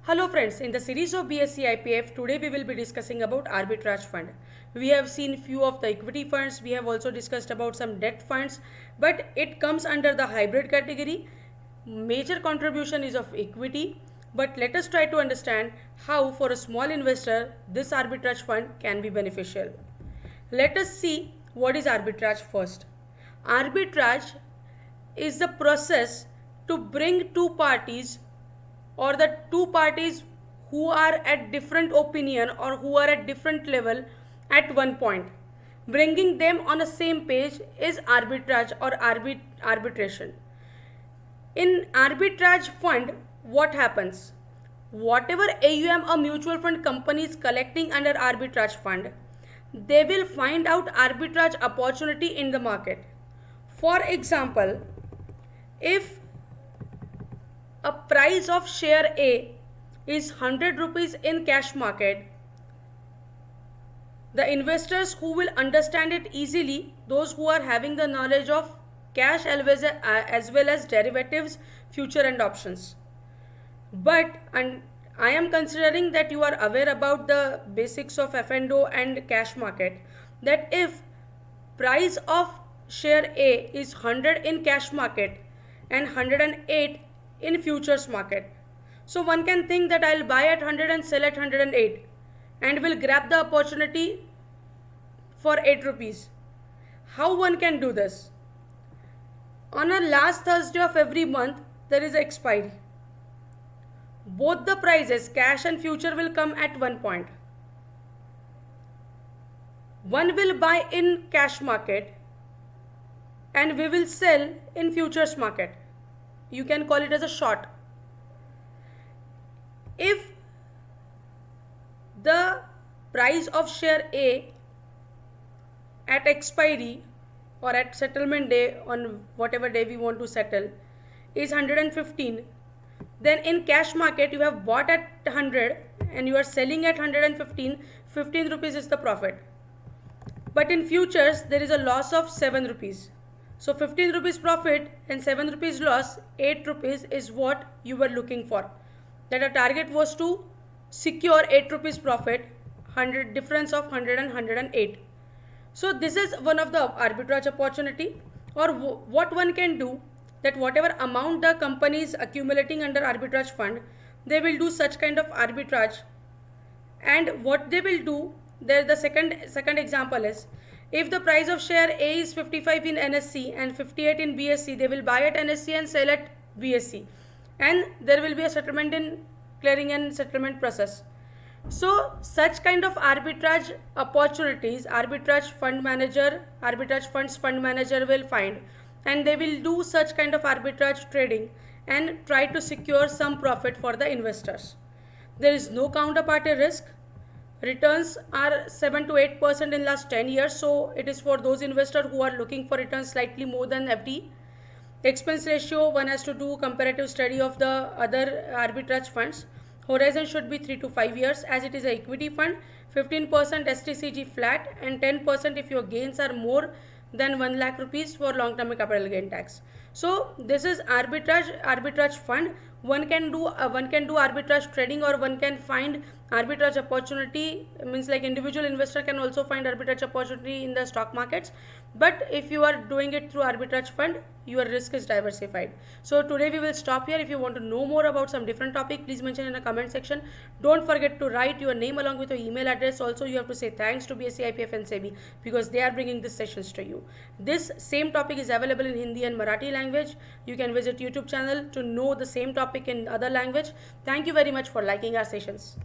Hello friends, in the series of BSc IPF, today we will be discussing about arbitrage fund. We have seen few of the equity funds, we have also discussed about some debt funds, but it comes under the hybrid category. Major contribution is of equity, but let us try to understand how for a small investor this arbitrage fund can be beneficial. Let us see what is arbitrage first. Arbitrage is the process to bring two parties or the two parties who are at different opinion or who are at different level at one point. Bringing them on the same page is arbitrage or arbitration. In arbitrage fund, what happens? Whatever AUM a mutual fund company is collecting under arbitrage fund, they will find out arbitrage opportunity in the market. For example, if a price of share A is 100 rupees in cash market, the investors who will understand it easily, those who are having the knowledge of cash as well as derivatives, future and options. But I am considering that you are aware about the basics of F&O and cash market, that if price of share A is 100 in cash market and 108 in futures market, so one can think that I'll buy at 100 and sell at 108 and will grab the opportunity for 8 rupees. How one can do this? On a last Thursday of every month, there is an expiry. Both the prices, cash and future, will come at one point. One will buy in cash market and we will sell in futures market. You can call it as a short. If the price of share A at expiry or at settlement day, on whatever day we want to settle, is 115, then in cash market you have bought at 100 and you are selling at 115, 15 rupees is the profit. But in futures there is a loss of 7 rupees. So 15 rupees profit and 7 rupees loss, 8 rupees is what you were looking for. That a target was to secure 8 rupees profit, 100 difference of 100 and 108. So this is one of the arbitrage opportunity. Or what one can do, that whatever amount the company is accumulating under arbitrage fund, they will do such kind of arbitrage. And what they will do, there the second example is, if the price of share A is 55 in NSE and 58 in BSE, they will buy at NSE and sell at BSE, and there will be a settlement in clearing and settlement process. So such kind of arbitrage opportunities, arbitrage funds fund manager will find, and they will do such kind of arbitrage trading and try to secure some profit for the investors. There is no counterparty risk. Returns are 7 to 8% in last 10 years, so it is for those investors who are looking for returns slightly more than FD. Expense ratio, one has to do comparative study of the other arbitrage funds. Horizon should be 3 to 5 years, as it is an equity fund. 15% STCG flat and 10% if your gains are more than 1 lakh rupees for long term capital gain tax. So this is arbitrage fund. One can do arbitrage trading, or one can find arbitrage opportunity, means like individual investor can also find arbitrage opportunity in the stock markets. But if you are doing it through arbitrage fund, your risk is diversified. So today we will stop here. If you want to know more about some different topic, please mention in the comment section. Don't forget to write your name along with your email address. Also you have to say thanks to BSc IPF and SEBI, because they are bringing these sessions to you. This same topic is available in Hindi and Marathi language. You can visit YouTube channel to know the same topic in other language. Thank you very much for liking our sessions.